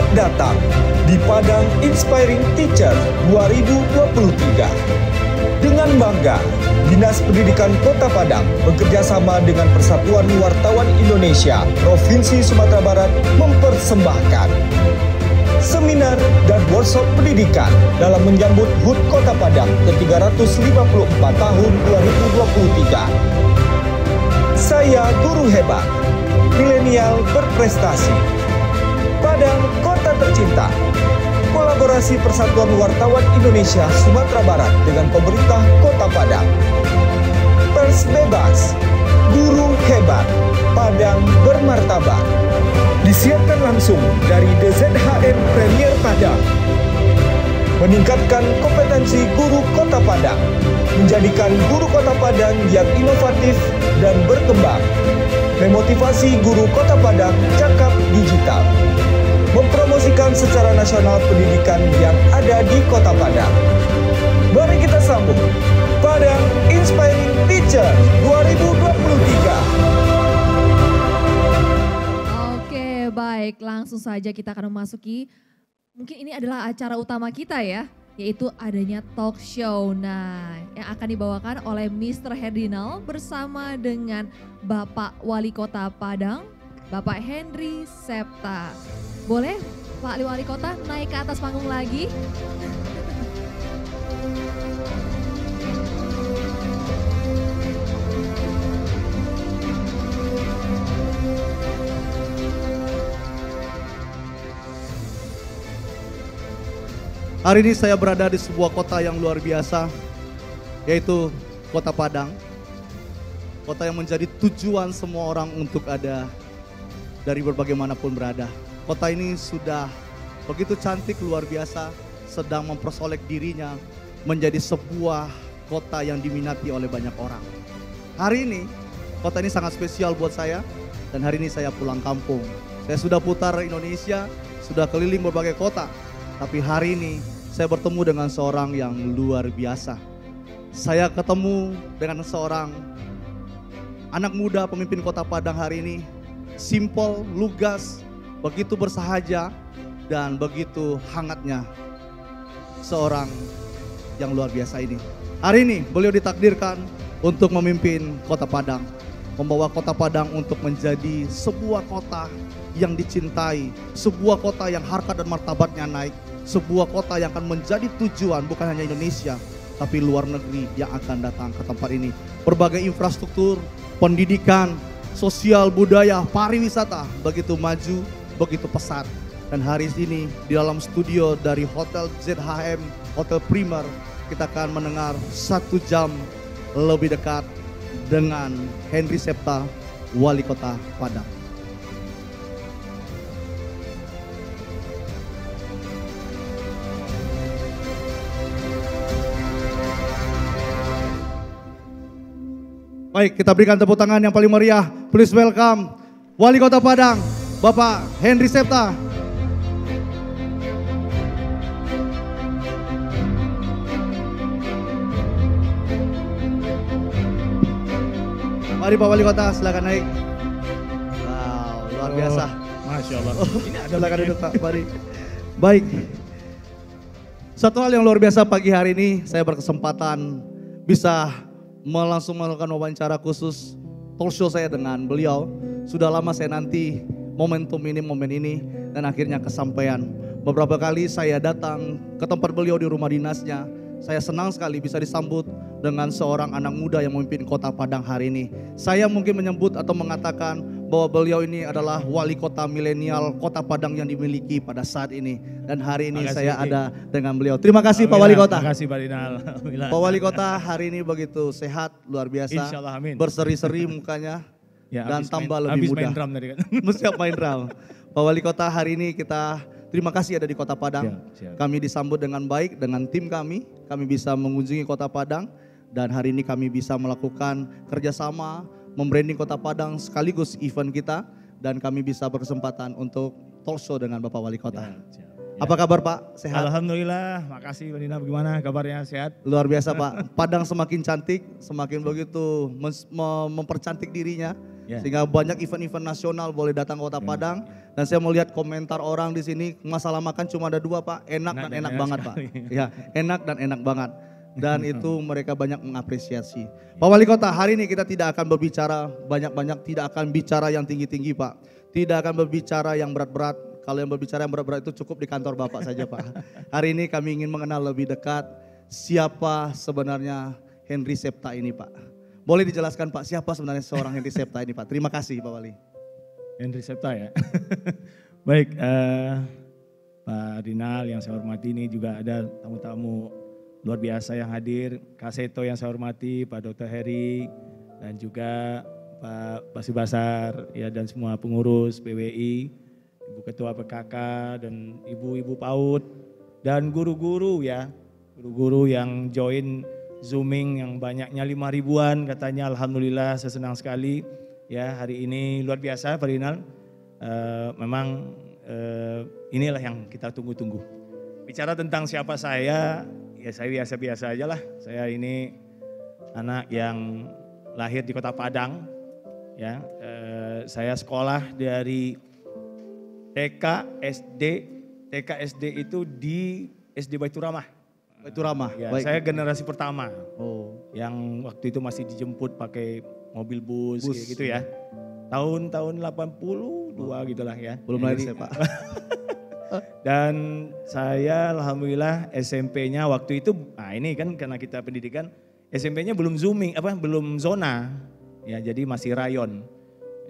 Selamat datang di Padang Inspiring Teacher 2023. Dengan bangga, Dinas Pendidikan Kota Padang bekerjasama dengan Persatuan Wartawan Indonesia Provinsi Sumatera Barat mempersembahkan seminar dan workshop pendidikan dalam menyambut HUT Kota Padang ke-354 tahun 2023. Saya guru hebat, milenial berprestasi. Padang Kota Tercinta. Kolaborasi Persatuan Wartawan Indonesia Sumatera Barat dengan pemerintah Kota Padang. Pers bebas, guru hebat, Padang bermartabat. Disiarkan langsung dari DZHM Premier Padang. Meningkatkan kompetensi guru Kota Padang, menjadikan guru Kota Padang yang inovatif dan berkembang. Memotivasi guru Kota Padang cakap digital. Mempromosikan secara nasional pendidikan yang ada di Kota Padang. Mari kita sambut Padang Inspiring Teacher 2023. Oke, baik. Langsung saja kita akan memasuki, mungkin ini adalah acara utama kita ya, yaitu adanya talk show. Nah, yang akan dibawakan oleh Mr. Herdinal bersama dengan Bapak Wali Kota Padang, Bapak Henry Septa. Boleh Pak Wali Kota naik ke atas panggung lagi? Hari ini saya berada di sebuah kota yang luar biasa, yaitu Kota Padang. Kota yang menjadi tujuan semua orang untuk ada dari berbagai manapun berada. Kota ini sudah begitu cantik, luar biasa, sedang mempersolek dirinya menjadi sebuah kota yang diminati oleh banyak orang. Hari ini, kota ini sangat spesial buat saya, dan hari ini saya pulang kampung. Saya sudah putar Indonesia, sudah keliling berbagai kota, tapi hari ini saya bertemu dengan seorang yang luar biasa. Saya ketemu dengan seorang anak muda pemimpin Kota Padang hari ini, simple, lugas, begitu bersahaja, dan begitu hangatnya seorang yang luar biasa ini. Hari ini beliau ditakdirkan untuk memimpin Kota Padang, membawa Kota Padang untuk menjadi sebuah kota yang dicintai, sebuah kota yang harkat dan martabatnya naik, sebuah kota yang akan menjadi tujuan bukan hanya Indonesia, tapi luar negeri yang akan datang ke tempat ini. Berbagai infrastruktur, pendidikan, sosial, budaya, pariwisata begitu maju, begitu pesat. Dan hari ini di dalam studio dari Hotel ZHM, Hotel Premier, kita akan mendengar 1 jam lebih dekat dengan Henry Septa, Wali Kota Padang. Baik, kita berikan tepuk tangan yang paling meriah. Please welcome Wali Kota Padang, Bapak Henry Septa. Mari Pak Wali Kota, silakan naik. Wow, luar biasa. Masya Allah. Ini ada silakan duduk Pak, mari. Baik. Satu hal yang luar biasa pagi hari ini, saya berkesempatan bisa langsung melakukan wawancara khusus talk show saya dengan beliau. Sudah lama saya nanti momen ini, dan akhirnya kesampaian. Beberapa kali saya datang ke tempat beliau di rumah dinasnya. Saya senang sekali bisa disambut dengan seorang anak muda yang memimpin Kota Padang hari ini. Saya mungkin menyebut atau mengatakan bahwa beliau ini adalah wali kota milenial Kota Padang yang dimiliki pada saat ini. Dan hari ini saya ada dengan beliau. Terima kasih Pak Wali Kota. Terima kasih Pak Dinal. Pak Wali Kota hari ini begitu sehat, luar biasa. Insya Allah, amin. Berseri-seri mukanya. Ya, dan tambah lebih muda. Habis main drum tadi kan. Siap main drum. Pak Wali Kota hari ini kita terima kasih ada di Kota Padang. Siap. Kami disambut dengan baik dengan tim kami. Kami bisa mengunjungi Kota Padang. Dan hari ini kami bisa melakukan kerjasama, membranding Kota Padang sekaligus event kita. Dan kami bisa berkesempatan untuk talk show dengan Bapak Wali Kota. Ya. Apa kabar Pak? Sehat? Alhamdulillah, makasih Pak Dina. Bagaimana kabarnya, sehat? Luar biasa Pak. Padang semakin cantik, semakin begitu mempercantik dirinya. Ya. Sehingga banyak event-event nasional boleh datang ke Kota Padang. Dan saya mau lihat komentar orang di sini, masalah makan cuma ada 2 Pak, enak dan enak banget Pak. Ya, enak dan enak banget. Dan itu mereka banyak mengapresiasi. Pak Wali Kota, hari ini kita tidak akan berbicara banyak-banyak, tidak akan bicara yang tinggi-tinggi Pak. Tidak akan berbicara yang berat-berat. Kalau yang berbicara yang berat-berat itu cukup di kantor Bapak saja Pak. Hari ini kami ingin mengenal lebih dekat siapa sebenarnya Henry Septa ini Pak. Boleh dijelaskan Pak, siapa sebenarnya seorang Henry Septa ini Pak? Terima kasih Pak Wali. Henry Septa ya. Baik, Pak Rinal yang saya hormati, ini juga ada tamu-tamu luar biasa yang hadir. Kak Seto yang saya hormati, Pak Dr. Heri, dan juga Pak Basi Basar ya, dan semua pengurus PWI, Ibu Ketua PKK dan ibu-ibu PAUD dan guru-guru ya. Guru-guru yang join Zooming yang banyaknya 5 ribuan katanya, alhamdulillah saya senang sekali. Ya, hari ini luar biasa Pak Rinal. Memang inilah yang kita tunggu-tunggu. Bicara tentang siapa saya, ya saya biasa-biasa aja lah. Saya ini anak yang lahir di Kota Padang. Ya, saya sekolah dari TK SD itu di SD Baitur Rahmah. Baitur Rahmah. Ya, Baik. saya generasi pertama. Oh, Yang waktu itu masih dijemput pakai mobil bus kayak gitu ya. Tahun 82 gitulah ya. belum lahir saya Pak. Dan saya alhamdulillah SMP-nya waktu itu, nah ini kan karena kita pendidikan, SMP-nya belum zooming, belum zona. Ya, jadi masih rayon.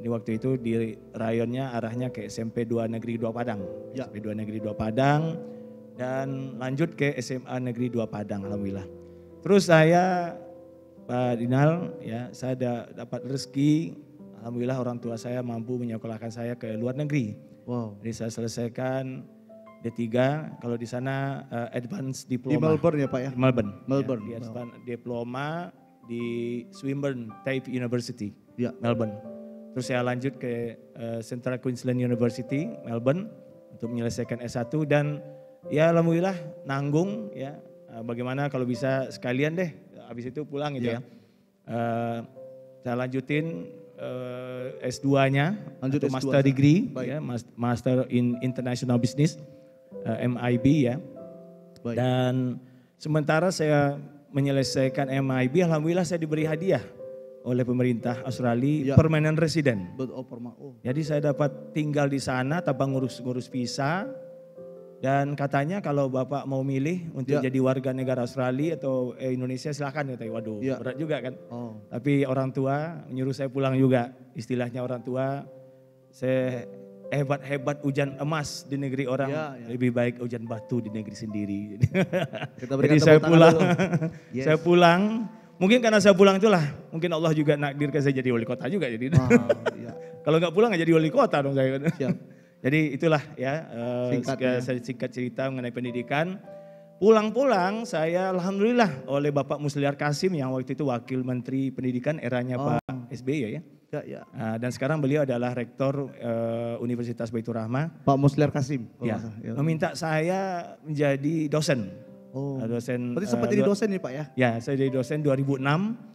Jadi waktu itu di rayonnya arahnya ke SMP 2 Negeri 2 Padang. Ya. SMP 2 Negeri 2 Padang dan lanjut ke SMA Negeri 2 Padang alhamdulillah. Terus saya Pak Dinal ya, saya dapat rezeki, alhamdulillah orang tua saya mampu menyekolahkan saya ke luar negeri. Wow. Jadi saya selesaikan D3, kalau di sana advance diploma. Di Melbourne ya Pak ya? Di Melbourne. Melbourne. Ya, di diploma di Swinburne Tafe University, Ya. Melbourne. Terus saya lanjut ke Central Queensland University, Melbourne untuk menyelesaikan S1 dan ya alhamdulillah nanggung ya. Bagaimana kalau bisa sekalian deh, habis itu pulang gitu ya. Saya lanjutin S2-nya, Lanjut atau S2 master degree, Baik. ya, Master in International Business, MIB ya. Baik. Dan sementara saya menyelesaikan MIB, alhamdulillah saya diberi hadiah oleh pemerintah Australia, Ya. permanent resident. Jadi saya dapat tinggal di sana tanpa ngurus-ngurus visa. Dan katanya kalau Bapak mau milih untuk Ya. jadi warga negara Australia atau Indonesia silakan katanya. Waduh, Ya. berat juga kan. Oh. Tapi orang tua menyuruh saya pulang juga. Istilahnya orang tua, saya hebat-hebat hujan emas di negeri orang, Ya, ya. lebih baik hujan batu di negeri sendiri. Kita berikan Jadi saya tepuk tangan pulang, dulu. Yes. saya pulang. Mungkin karena saya pulang itulah, mungkin Allah juga nakdirkan saya jadi wali kota juga. Jadi Wow, ya. kalau nggak pulang nggak jadi wali kota dong saya. Siap. Jadi itulah ya, Singkatnya. saya singkat cerita mengenai pendidikan. Pulang-pulang saya alhamdulillah oleh Bapak Musliar Kasim yang waktu itu wakil menteri pendidikan eranya Pak SBY ya. Ya, ya. Dan sekarang beliau adalah rektor Universitas Baitur Rahmah. Pak Musliar Kasim. kalau Ya, nggak salah. Ya. meminta saya menjadi dosen. Oh. Dosen. Berarti sempat jadi dosen nih Pak ya? Ya, saya jadi dosen 2006.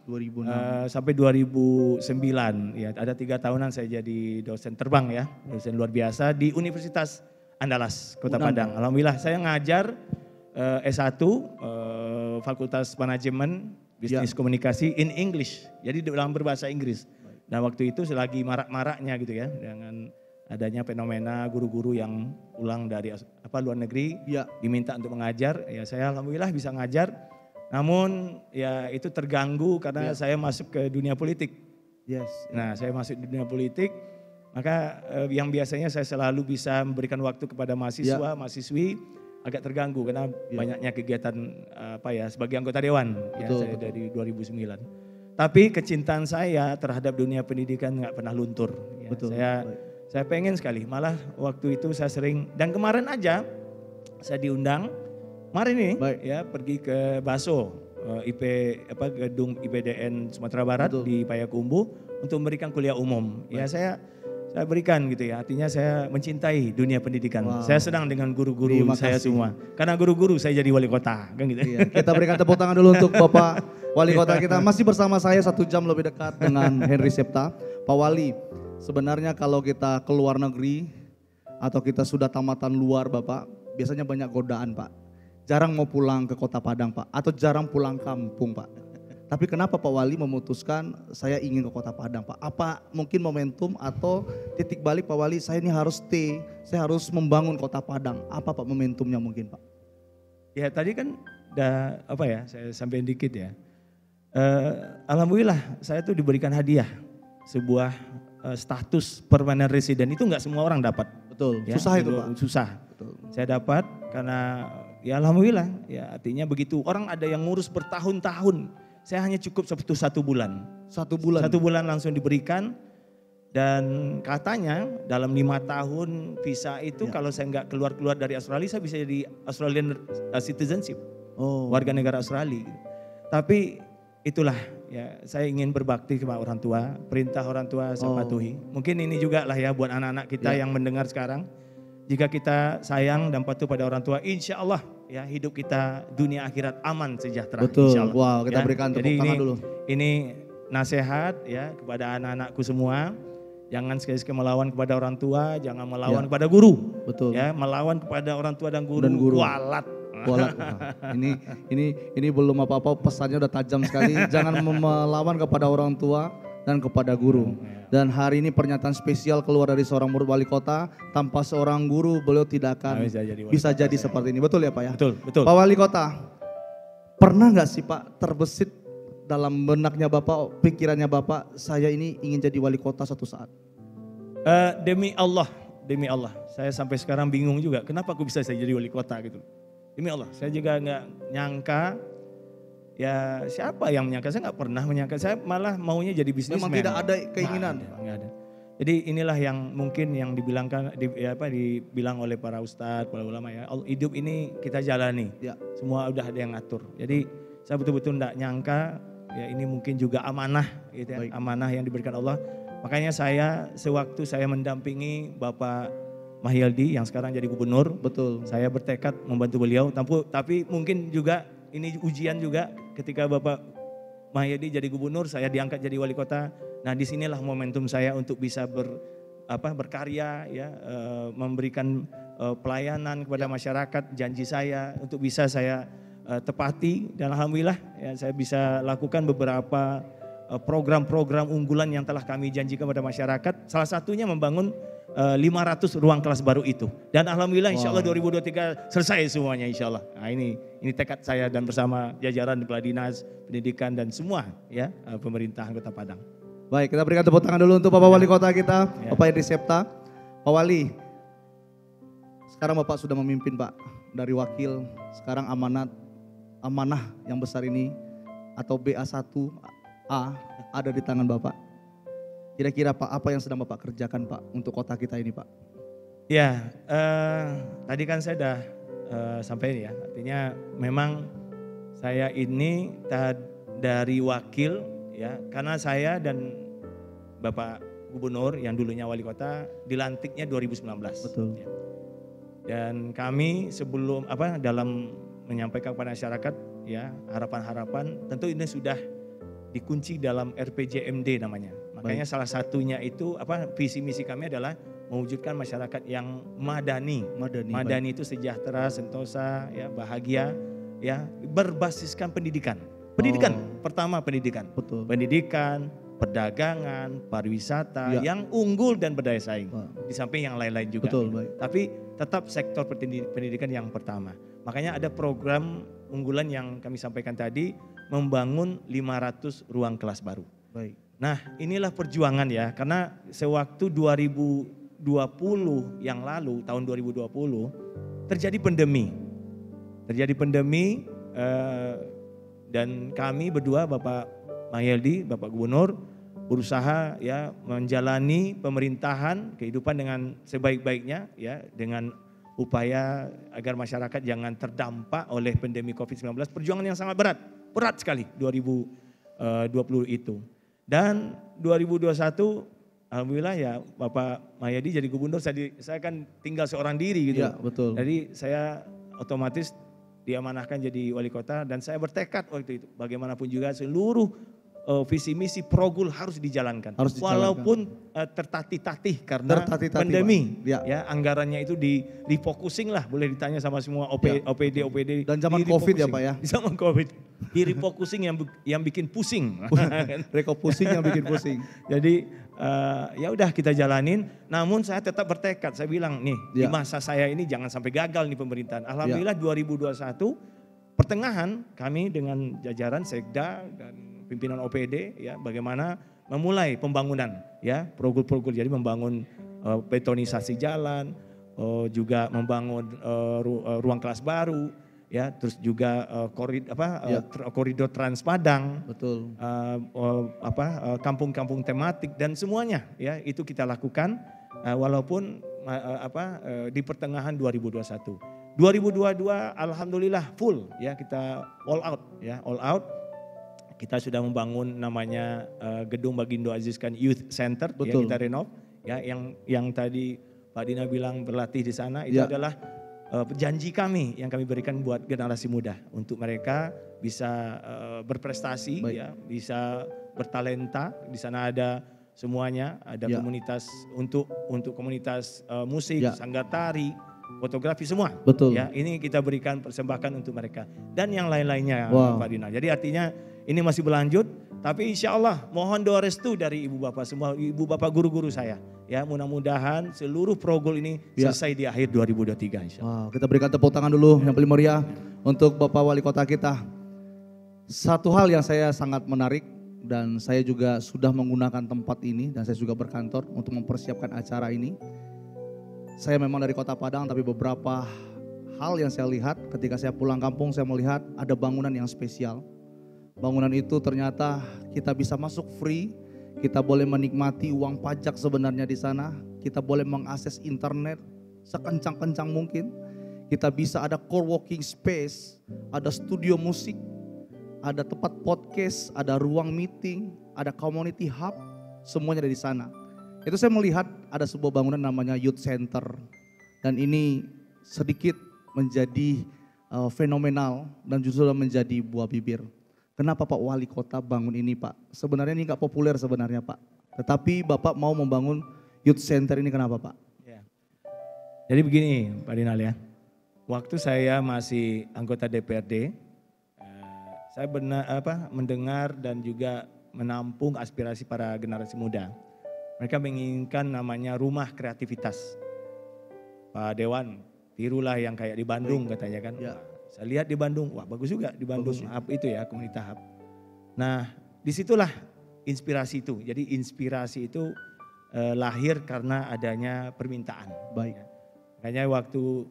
2006. Sampai 2009 ya, ada 3 tahunan saya jadi dosen terbang ya, dosen luar biasa di Universitas Andalas Kota Padang. Alhamdulillah saya ngajar S1 Fakultas Manajemen Bisnis Komunikasi in English, jadi dalam berbahasa Inggris. Dan waktu itu selagi marak-maraknya gitu ya, dengan adanya fenomena guru-guru yang pulang dari luar negeri Ya. diminta untuk mengajar, ya saya alhamdulillah bisa ngajar. Namun ya itu terganggu karena saya masuk ke dunia politik. Yes. Nah saya masuk di dunia politik, maka yang biasanya saya selalu bisa memberikan waktu kepada mahasiswa, mahasiswi agak terganggu karena banyaknya kegiatan sebagai anggota dewan. Ya, saya dari 2009. Tapi kecintaan saya terhadap dunia pendidikan nggak pernah luntur. Ya, Betul. Saya pengen sekali, malah waktu itu saya sering, dan kemarin aja saya diundang. Kemarin ini ya pergi ke Baso, gedung IPDN Sumatera Barat di Payakumbuh untuk memberikan kuliah umum. Ya saya berikan gitu ya, artinya saya mencintai dunia pendidikan. Saya senang dengan guru-guru saya semua. Karena guru-guru saya jadi wali kota, kan gitu. Iya, kita berikan tepuk tangan dulu untuk Bapak Wali Kota kita. Masih bersama saya 1 jam lebih dekat dengan Henry Septa. Pak Wali, sebenarnya kalau kita keluar negeri, atau kita sudah tamatan luar Bapak, biasanya banyak godaan Pak. Jarang mau pulang ke Kota Padang Pak, atau jarang pulang kampung Pak. Tapi kenapa Pak Wali memutuskan saya ingin ke Kota Padang Pak? Apa mungkin momentum atau titik balik Pak Wali, saya ini harus stay, saya harus membangun Kota Padang. Apa Pak momentumnya mungkin Pak? Ya tadi kan udah saya sampaikan dikit ya. Alhamdulillah saya tuh diberikan hadiah sebuah status permanent resident, itu nggak semua orang dapat. Betul, Ya, susah itu Pak. Susah. Betul. Saya dapat karena ya alhamdulillah ya, artinya begitu. Orang ada yang ngurus bertahun-tahun, saya hanya cukup satu bulan. 1 bulan. 1 bulan langsung diberikan, dan katanya dalam 5 tahun visa itu kalau saya nggak keluar dari Australia, saya bisa jadi Australian citizenship, warga negara Australia. Tapi itulah ya, saya ingin berbakti kepada orang tua, perintah orang tua saya patuhi. Mungkin ini juga lah ya buat anak-anak kita yang mendengar sekarang. Jika kita sayang dan patuh pada orang tua, insya Allah ya hidup kita dunia akhirat aman sejahtera. Betul. Insya Allah. Wow, kita Ya, berikan tepuk jadi tangan dulu. Ini nasihat ya kepada anak-anakku semua. Jangan sekali-sekali melawan kepada orang tua, jangan melawan kepada guru. Betul. Ya, melawan kepada orang tua dan guru. Kualat. Kualat. Ini belum apa-apa, pesannya udah tajam sekali. Jangan melawan kepada orang tua dan kepada guru. Dan hari ini pernyataan spesial keluar dari seorang murid wali kota, tanpa seorang guru beliau tidak akan bisa jadi seperti ini. Betul ya Pak ya? Betul, betul. Pak Wali Kota, pernah nggak sih Pak terbesit dalam benaknya Bapak, pikirannya Bapak, saya ini ingin jadi wali kota suatu saat? Demi Allah, saya sampai sekarang bingung juga kenapa aku bisa saya jadi wali kota gitu. Demi Allah, saya juga nggak nyangka. Ya siapa yang menyangka? Saya nggak pernah menyangka. Saya malah maunya jadi bisnismen. Memang tidak ada keinginan. Nggak ada. Jadi inilah yang mungkin yang dibilang oleh para ustadz, para ulama ya. Hidup ini kita jalani. Ya. Semua udah ada yang ngatur. Jadi saya betul-betul nggak nyangka. Ya ini mungkin juga amanah, gitu ya. Amanah yang diberikan Allah. Makanya saya sewaktu saya mendampingi Bapak Mahyaldi yang sekarang jadi gubernur. Betul. Saya bertekad membantu beliau. Tapi mungkin juga ini ujian juga ketika Bapak Mahyadi jadi gubernur, saya diangkat jadi wali kota. Nah disinilah momentum saya untuk bisa berkarya, ya, memberikan pelayanan kepada masyarakat. Janji saya untuk bisa saya tepati, dan alhamdulillah ya, saya bisa lakukan beberapa program-program unggulan yang telah kami janjikan kepada masyarakat. Salah satunya membangun 500 ruang kelas baru itu. Dan alhamdulillah insya Allah 2023 selesai semuanya insya Allah. Nah ini tekad saya dan bersama jajaran Kepala Dinas Pendidikan dan semua ya pemerintahan Kota Padang. Baik, kita berikan tepuk tangan dulu untuk Bapak Wali Kota kita, Bapak Idris Septa. Pak Wali, sekarang Bapak sudah memimpin Pak, dari wakil, sekarang amanah yang besar ini atau BA1A ada di tangan Bapak. Kira-kira Pak, apa yang sedang Bapak kerjakan Pak untuk kota kita ini Pak? Ya, tadi kan saya sudah sampaikan ya, artinya memang saya ini dari wakil ya, karena saya dan Bapak Gubernur yang dulunya wali kota dilantiknya 2019. Betul. Ya. Dan kami sebelum dalam menyampaikan kepada masyarakat ya harapan-harapan, tentu ini sudah dikunci dalam RPJMD namanya. Makanya salah satunya itu visi misi kami adalah mewujudkan masyarakat yang madani. Madani itu sejahtera, sentosa, ya bahagia, ya berbasiskan pendidikan. Pendidikan pertama pendidikan. Betul. Pendidikan, perdagangan, pariwisata yang unggul dan berdaya saing. Di samping yang lain-lain juga. Betul, gitu. baik. Tapi tetap sektor pendidikan yang pertama. Makanya ada program unggulan yang kami sampaikan tadi, membangun 500 ruang kelas baru. Baik. Nah inilah perjuangan ya, karena sewaktu 2020 yang lalu, tahun 2020 terjadi pandemi. Dan kami berdua, Bapak Mahyaldi, Bapak Gubernur, berusaha ya menjalani pemerintahan kehidupan dengan sebaik-baiknya ya, dengan upaya agar masyarakat jangan terdampak oleh pandemi COVID-19. Perjuangan yang sangat berat sekali 2020 itu. Dan 2021 alhamdulillah ya Bapak Mahyadi jadi gubernur, saya kan tinggal seorang diri gitu. Ya, betul. Jadi saya otomatis diamanahkan jadi wali kota, dan saya bertekad waktu itu bagaimanapun juga seluruh visi misi Progul harus dijalankan. Harus dijalankan. Walaupun tertatih-tatih karena pandemi. Ya, anggarannya itu refocusing lah, boleh ditanya sama semua OPD. Dan zaman Covid ya Pak ya. Di zaman Covid. Di refocusing yang bikin pusing. Refocusing yang bikin pusing. Jadi ya udah kita jalanin, namun saya tetap bertekad. Saya bilang nih, di masa saya ini jangan sampai gagal nih pemerintahan. Alhamdulillah 2021 pertengahan kami dengan jajaran Sekda dan pimpinan OPD ya bagaimana memulai pembangunan ya Progul. Jadi membangun betonisasi jalan, juga membangun ruang kelas baru ya, terus juga koridor Trans Padang. Betul. Kampung-kampung tematik dan semuanya ya itu kita lakukan walaupun di pertengahan 2021. 2022 alhamdulillah full ya, kita all out. Kita sudah membangun namanya gedung Bagindo Aziz Khan Youth Center. Betul. Ya, kita renov ya, yang tadi Pak Dina bilang berlatih di sana itu adalah janji kami yang kami berikan buat generasi muda untuk mereka bisa berprestasi ya, bisa bertalenta. Di sana ada semuanya, ada komunitas untuk komunitas musik, sanggar tari, fotografi semua. Betul. Ya, ini kita berikan persembahkan untuk mereka dan yang lain-lainnya Pak Dina. Jadi artinya ini masih berlanjut, tapi insya Allah mohon doa restu dari ibu bapak semua, ibu bapak guru-guru saya. Ya mudah-mudahan seluruh Progul ini selesai di akhir 2023 insya Allah. Kita berikan tepuk tangan dulu yang paling meriah untuk Bapak Wali Kota kita. Satu hal yang saya sangat menarik dan saya juga sudah menggunakan tempat ini dan saya juga berkantor untuk mempersiapkan acara ini. Saya memang dari Kota Padang, tapi beberapa hal yang saya lihat ketika saya pulang kampung, saya melihat ada bangunan yang spesial. Bangunan itu ternyata kita bisa masuk free, kita boleh menikmati uang pajak sebenarnya di sana, kita boleh mengakses internet sekencang-kencang mungkin, kita bisa ada co-working space, ada studio musik, ada tempat podcast, ada ruang meeting, ada community hub, semuanya ada di sana. Itu saya melihat ada sebuah bangunan namanya Youth Center dan ini sedikit menjadi fenomenal dan justru menjadi buah bibir. Kenapa Pak Wali Kota bangun ini Pak? Sebenarnya ini nggak populer sebenarnya Pak. Tetapi Bapak mau membangun Youth Center ini kenapa Pak? Ya. Jadi begini Pak Dinal ya. Waktu saya masih anggota DPRD, saya mendengar dan juga menampung aspirasi para generasi muda. Mereka menginginkan namanya rumah kreativitas. Pak Dewan, tirulah yang kayak di Bandung katanya kan. Ya. Saya lihat di Bandung, wah bagus juga di Bandung hub itu ya, komunitas hub. Nah disitulah inspirasi itu. Jadi inspirasi itu lahir karena adanya permintaan. Baik. Makanya waktu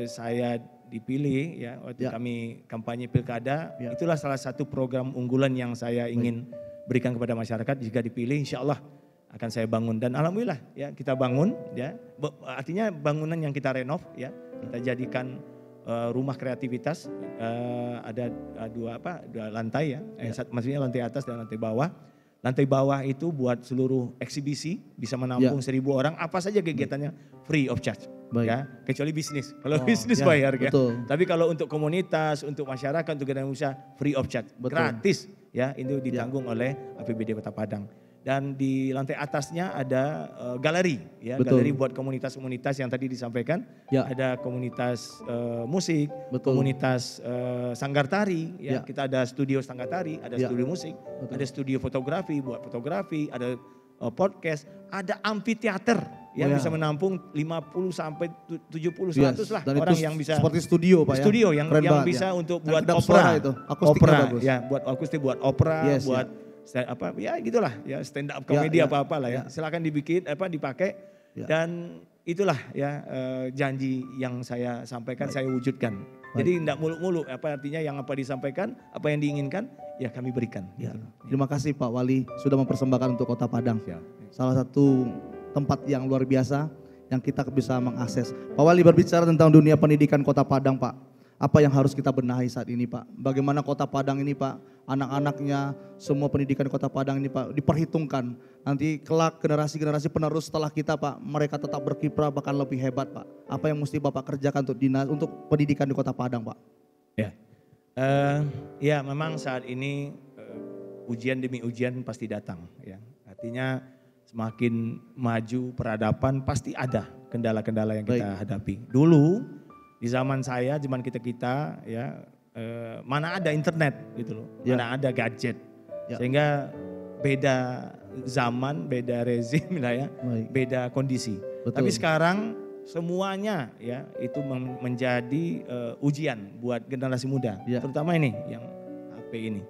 saya dipilih ya, waktu kami kampanye pilkada, itulah salah satu program unggulan yang saya ingin berikan kepada masyarakat. Jika dipilih insya Allah akan saya bangun dan alhamdulillah ya kita bangun ya. Artinya bangunan yang kita renov ya, kita jadikan rumah kreativitas, ada dua lantai ya, maksudnya lantai atas dan lantai bawah. Lantai bawah itu buat seluruh eksibisi, bisa menampung 1.000 orang, apa saja kegiatannya free of charge. Ya, kecuali bisnis. Kalau bisnis bayar ya. Tapi kalau untuk komunitas, untuk masyarakat, untuk generasi usaha free of charge, gratis ya, itu ditanggung oleh APBD Kota Padang. Dan di lantai atasnya ada galeri ya, galeri buat komunitas-komunitas yang tadi disampaikan. Ada komunitas musik, komunitas sanggar tari ya. Kita ada studio sanggar tari, ada studio musik, ada studio fotografi buat fotografi, ada podcast, ada amphitheater yang bisa menampung 50 sampai 70 100 lah dan orang itu yang bisa seperti studio Pak ya. Studio yang bisa untuk buat opera itu. Opera ya, buat akustik, buat opera, buat ya gitulah ya, stand up komedi apa-apa lah ya. Silakan dibikin dipakai dan itulah ya janji yang saya sampaikan saya wujudkan. Jadi tidak muluk-muluk, apa artinya yang apa disampaikan, apa yang diinginkan ya kami berikan. Gitu. Terima kasih Pak Wali sudah mempersembahkan untuk Kota Padang. Salah satu tempat yang luar biasa yang kita bisa mengakses. Pak Wali berbicara tentang dunia pendidikan Kota Padang Pak. Apa yang harus kita benahi saat ini Pak? Bagaimana Kota Padang ini Pak, anak-anaknya, semua pendidikan Kota Padang ini Pak diperhitungkan. Nanti kelak generasi-generasi penerus setelah kita Pak, mereka tetap berkiprah bahkan lebih hebat Pak. Apa yang mesti Bapak kerjakan untuk dinas, untuk pendidikan di Kota Padang Pak? Ya, ya memang saat ini ujian demi ujian pasti datang. Ya. Artinya semakin maju peradaban pasti ada kendala-kendala yang kita hadapi. Dulu di zaman saya, zaman kita ya mana ada internet gitu loh, mana ada gadget, sehingga beda zaman, beda rezim lah ya, beda kondisi. Betul. Tapi sekarang semuanya ya itu menjadi ujian buat generasi muda, terutama ini yang HP ini.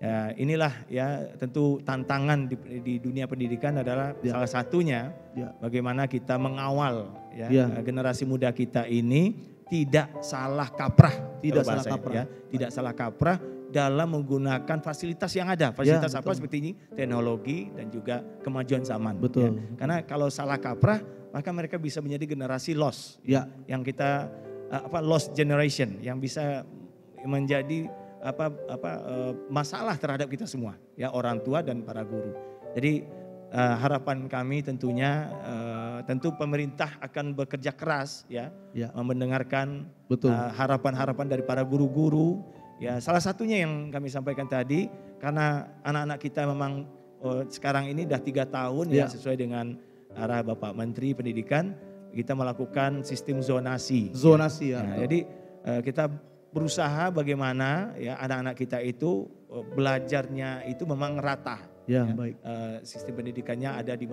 Ya, inilah ya tentu tantangan di dunia pendidikan adalah salah satunya bagaimana kita mengawal ya generasi muda kita ini tidak salah kaprah, tidak salah kaprah dalam menggunakan fasilitas yang ada. Fasilitas apa seperti ini, teknologi dan juga kemajuan zaman. Betul. Ya. Karena kalau salah kaprah maka mereka bisa menjadi generasi lost. Yang kita lost generation yang bisa menjadi masalah terhadap kita semua, ya orang tua dan para guru. Jadi harapan kami tentunya tentu pemerintah akan bekerja keras mendengarkan harapan-harapan dari para guru-guru. Ya, salah satunya yang kami sampaikan tadi, karena anak-anak kita memang sekarang ini udah 3 tahun ya sesuai dengan arah Bapak Menteri Pendidikan, kita melakukan sistem zonasi. Zonasi ya. Nah, jadi kita berusaha bagaimana ya anak-anak kita itu belajarnya itu memang rata. Baik. Sistem pendidikannya ada di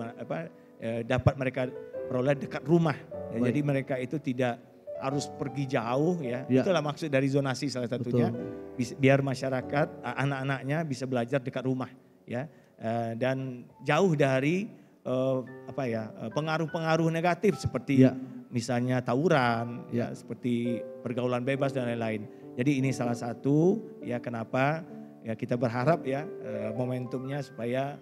dapat mereka peroleh dekat rumah. Ya, jadi mereka itu tidak harus pergi jauh ya. Itulah maksud dari zonasi salah satunya. Biar masyarakat anak-anaknya bisa belajar dekat rumah ya. Dan jauh dari pengaruh-pengaruh negatif seperti misalnya tawuran seperti pergaulan bebas dan lain-lain. Jadi ini salah satu ya kenapa ya kita berharap ya momentumnya supaya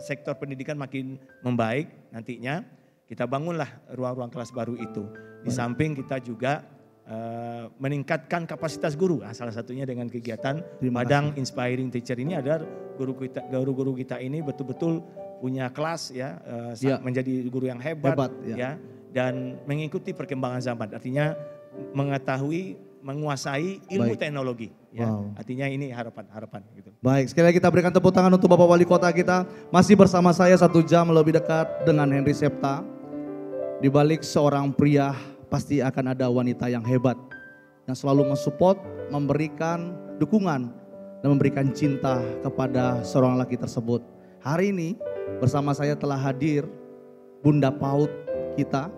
sektor pendidikan makin membaik nantinya. Kita bangunlah ruang-ruang kelas baru itu. Di samping kita juga meningkatkan kapasitas guru. Salah satunya dengan kegiatan Padang Inspiring Teacher ini adalah guru-guru kita ini betul-betul punya kelas ya, menjadi guru yang hebat ya, dan mengikuti perkembangan zaman. Artinya mengetahui, menguasai ilmu teknologi. Ya. Artinya ini harapan gitu. Baik, sekali lagi kita berikan tepuk tangan untuk Bapak Wali Kota kita. Masih bersama saya 1 jam lebih dekat dengan Henry Septa. Di balik seorang pria pasti akan ada wanita yang hebat, yang selalu mensupport, memberikan dukungan, dan memberikan cinta kepada seorang laki tersebut. Hari ini bersama saya telah hadir Bunda PAUD kita,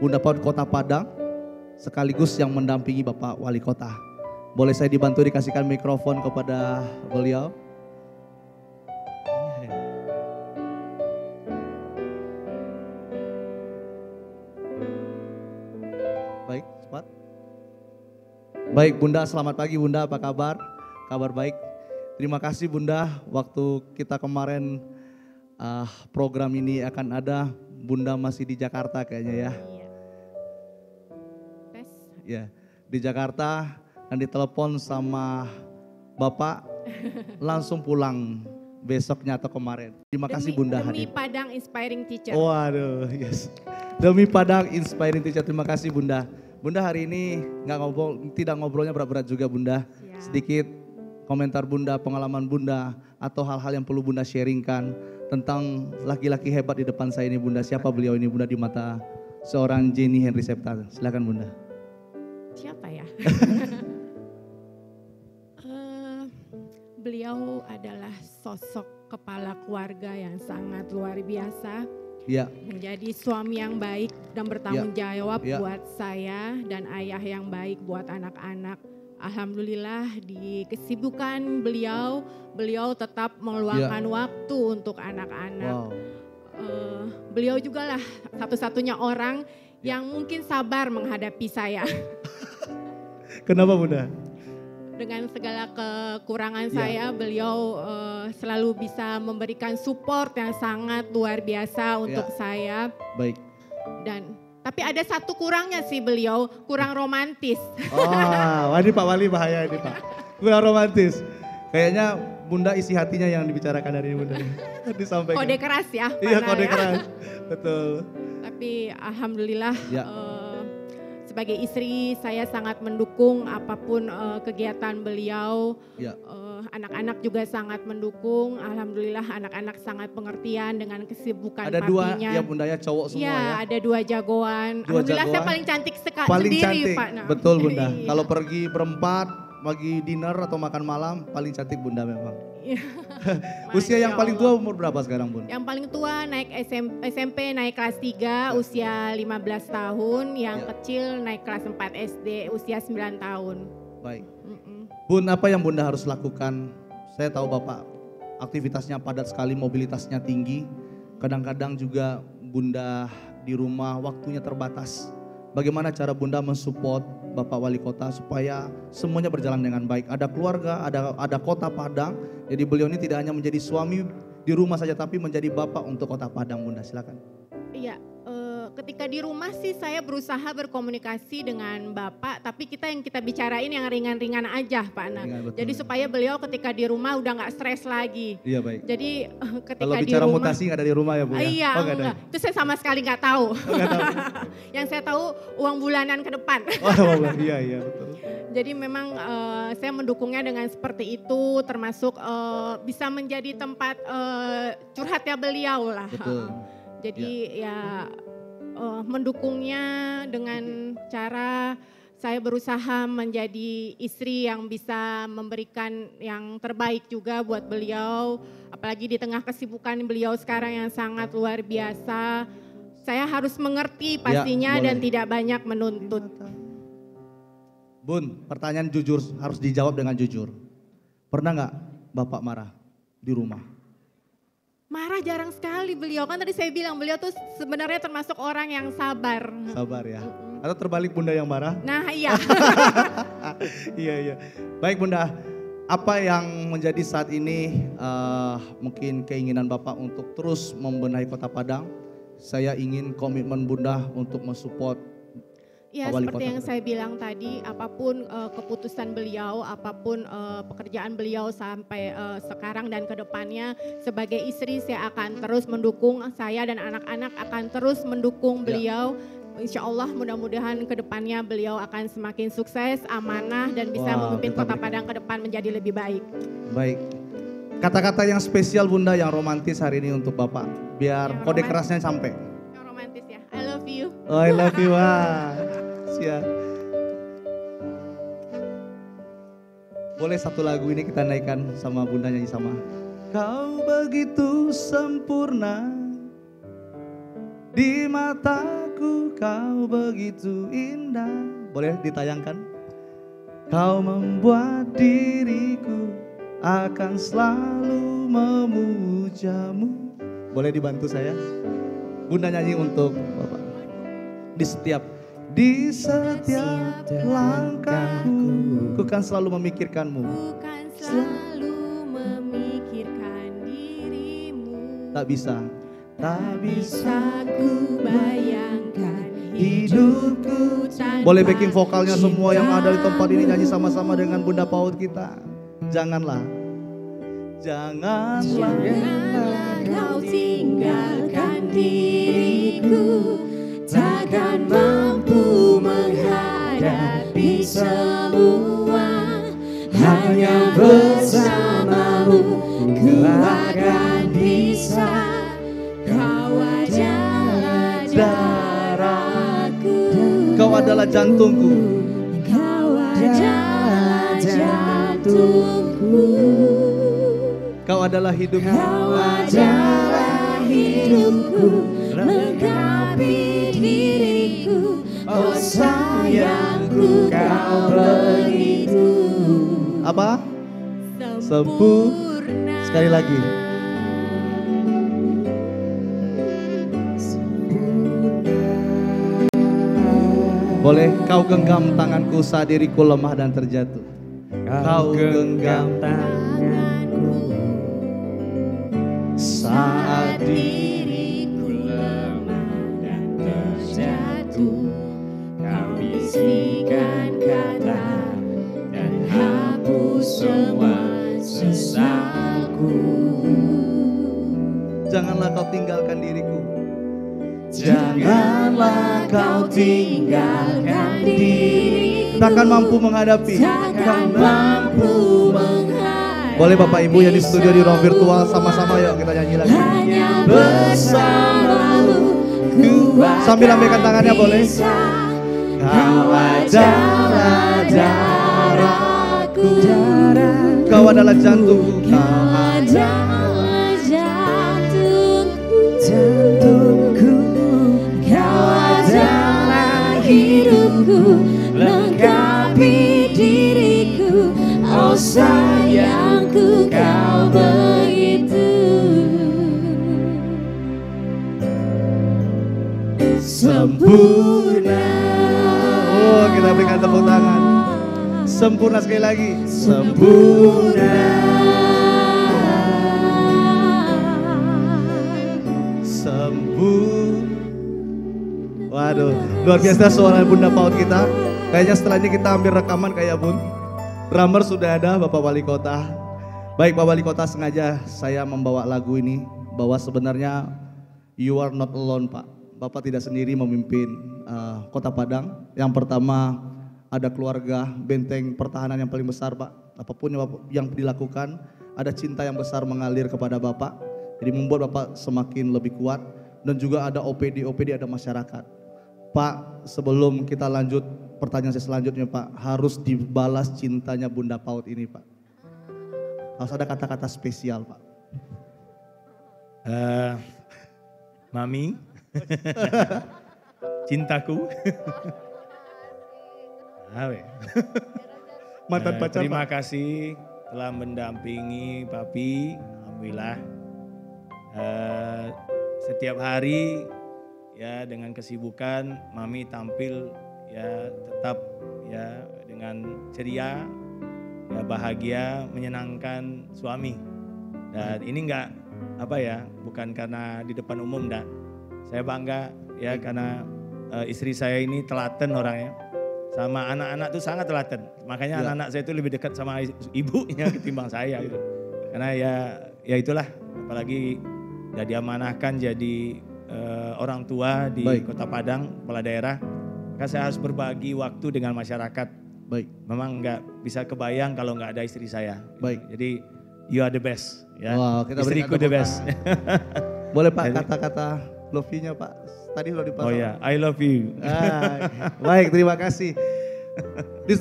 Bunda PAUD Kota Padang, sekaligus yang mendampingi Bapak Wali Kota. Boleh saya dibantu dikasihkan mikrofon kepada beliau? Baik, cepat. Baik Bunda, selamat pagi Bunda, apa kabar? Kabar baik. Terima kasih Bunda, waktu kita kemarin program ini akan ada, Bunda masih di Jakarta kayaknya ya. Ya, di Jakarta dan ditelepon sama Bapak langsung pulang besoknya atau kemarin. Terima kasih Bunda hadir. Demi Padang Inspiring Teacher. Waduh, yes. Demi Padang Inspiring Teacher, terima kasih Bunda. Bunda hari ini tidak ngobrolnya berat-berat juga Bunda. Sedikit komentar Bunda, pengalaman Bunda, atau hal-hal yang perlu Bunda sharingkan tentang laki-laki hebat di depan saya ini Bunda. Siapa beliau ini Bunda di mata seorang Jenny Henry Septa? Silakan Bunda. Siapa ya? Beliau adalah sosok kepala keluarga yang sangat luar biasa. Menjadi suami yang baik dan bertanggung jawab buat saya dan ayah yang baik buat anak-anak. Alhamdulillah di kesibukan beliau tetap meluangkan waktu untuk anak-anak. Beliau juga lah satu-satunya orang yang mungkin sabar menghadapi saya. Kenapa Bunda? Dengan segala kekurangan saya, beliau selalu bisa memberikan support yang sangat luar biasa untuk saya. Baik. Tapi ada satu kurangnya sih beliau, kurang romantis. Ini Pak Wali bahaya ini Pak. Kurang romantis. Kayaknya Bunda isi hatinya yang dibicarakan hari ini Bunda. Disampaikan. Kode keras ya. Iya kode keras, betul. Tapi alhamdulillah sebagai istri saya sangat mendukung apapun kegiatan beliau. Ya. Anak-anak juga sangat mendukung. Alhamdulillah anak-anak sangat pengertian dengan kesibukan ada papinya. Ada dua ya bunda ya, cowok semua ya? Ada 2 jagoan. Alhamdulillah saya paling cantik paling sendiri cantik. Pak. Nah. Betul bunda, kalau pergi berempat, bagi dinner atau makan malam, paling cantik bunda memang. Usia yang paling tua umur berapa sekarang bun? Yang paling tua naik SMP naik kelas 3 usia 15 tahun. Yang kecil naik kelas 4 SD usia 9 tahun. Baik. Bun, apa yang bunda harus lakukan? Saya tahu bapak aktivitasnya padat sekali, mobilitasnya tinggi. Kadang-kadang juga bunda di rumah waktunya terbatas. Bagaimana cara bunda mensupport Bapak Wali Kota supaya semuanya berjalan dengan baik? Ada keluarga, ada Kota Padang. Jadi beliau ini tidak hanya menjadi suami di rumah saja, tapi menjadi bapak untuk Kota Padang. Bunda silakan. Iya, ketika di rumah sih saya berusaha berkomunikasi dengan Bapak, tapi yang kita bicarain yang ringan-ringan aja Pak Ana. Jadi supaya beliau ketika di rumah udah nggak stres lagi. Iya baik. Jadi ketika kalau di bicara rumah, mutasi nggak ada di rumah ya Bu? Iya, enggak. Itu saya sama sekali nggak tahu. Yang saya tahu uang bulanan ke depan. Iya betul. Jadi memang saya mendukungnya dengan seperti itu, termasuk bisa menjadi tempat curhatnya beliau lah. Betul. Jadi ya mendukungnya dengan cara saya berusaha menjadi istri yang bisa memberikan yang terbaik juga buat beliau. Apalagi di tengah kesibukan beliau sekarang yang sangat luar biasa. Saya harus mengerti pastinya dan tidak banyak menuntut. Bun, pertanyaan jujur harus dijawab dengan jujur. Pernah nggak Bapak marah di rumah? Marah jarang sekali beliau, kan tadi saya bilang beliau tuh sebenarnya termasuk orang yang sabar. Sabar ya, atau terbalik bunda yang marah? Nah iya. Iya. Baik bunda, apa yang menjadi saat ini mungkin keinginan Bapak untuk terus membenahi Kota Padang? Saya ingin komitmen bunda untuk mensupport. Ya seperti yang saya bilang tadi, apapun keputusan beliau, apapun pekerjaan beliau sampai sekarang dan ke depannya, sebagai istri saya akan terus mendukung, saya dan anak-anak akan terus mendukung beliau. Insya Allah mudah-mudahan ke depannya beliau akan semakin sukses, amanah dan bisa memimpin Kota Padang ke depan menjadi lebih baik. Baik. Kata-kata yang spesial bunda, yang romantis hari ini untuk Bapak, biar kode kerasnya sampai. Yang romantis ya, I love you. Oh, I love you, wah. Siap. Boleh satu lagu ini kita naikkan sama bunda, nyanyi sama. Kau begitu sempurna, di mataku kau begitu indah. Boleh ditayangkan? Kau membuat diriku akan selalu memujamu. Boleh dibantu saya? Bunda nyanyi untuk Bapak. Di setiap langkahku, ku kan selalu memikirkanmu. Ku kan selalu memikirkan dirimu. Tak bisa ku bayangkan hidupku tanpa. Boleh backing vokalnya semua yang ada di tempat ini nyanyi sama-sama dengan Bunda PAUD kita. Janganlah kau tinggalkan diriku. Takkan mampu menghadapi semua. Hanya bersamamu ku akan bisa. Kau adalah darahku. Kau adalah jantungku. Kau adalah jantungku. Kau adalah hidupku. Kau adalah hidupku. Lengkapi diriku, oh sayangku kau begitu. Apa? Sempurna. Sekali lagi. Boleh kau genggam tanganku saat diriku lemah dan terjatuh. Kau genggam tanganku saat diriku kau bisikan kata dan hapus semua sesalku. Janganlah kau tinggalkan diriku. janganlah kau tinggalkan diri. Takkan mampu menghadapi. Takkan mampu menghadapi. Boleh Bapak Ibu yang di studio di ruang virtual sama-sama yuk kita nyanyi lagi. Hanya bersamamu kuat. Sambil lambaikan tangannya boleh. Kau adalah darahku, Kau adalah jantungku, Kau adalah jantungku, Kau adalah hidupku, lengkapi diriku. Oh sayangku, Kau begitu sempurna. Oh, kita berikan tepuk tangan. Sempurna sekali lagi. Sempurna. Waduh, luar biasa suara Bunda Paut kita. Kayaknya setelah ini kita ambil rekaman kayak Bun. Drummer sudah ada, Bapak Wali Kota. Baik Pak Wali Kota, sengaja saya membawa lagu ini bahwa sebenarnya you are not alone Pak. Bapak tidak sendiri memimpin Kota Padang. Yang pertama ada keluarga, benteng pertahanan yang paling besar Pak. Apapun yang dilakukan, ada cinta yang besar mengalir kepada Bapak. Jadi membuat Bapak semakin lebih kuat. Dan juga ada OPD, ada masyarakat. Pak, sebelum kita lanjut pertanyaan saya selanjutnya Pak, harus dibalas cintanya Bunda Paut ini Pak. Harus ada kata-kata spesial Pak. Mami, cintaku. Mantan pacar terima Pak. kasih telah mendampingi Papi, alhamdulillah. Setiap hari ya dengan kesibukan Mami tampil ya tetap ya dengan ceria, ya bahagia, menyenangkan suami. Dan ini enggak apa ya, bukan karena di depan umum dah. Saya bangga ya karena istri saya ini telaten orangnya. Sama anak-anak tuh sangat telaten. Makanya anak-anak saya itu lebih dekat sama ibunya ketimbang saya gitu. Karena ya itulah, apalagi udah diamanahkan jadi orang tua di Kota Padang, kepala daerah. Maka saya harus berbagi waktu dengan masyarakat. Baik. Memang nggak bisa kebayang kalau nggak ada istri saya. Baik. Jadi you are the best. Ya. Wow, kita istriku the best. Boleh Pak kata-kata love you-nya Pak. Tadi sudah dipasang. Oh ya, I love you. Baik, terima kasih. Di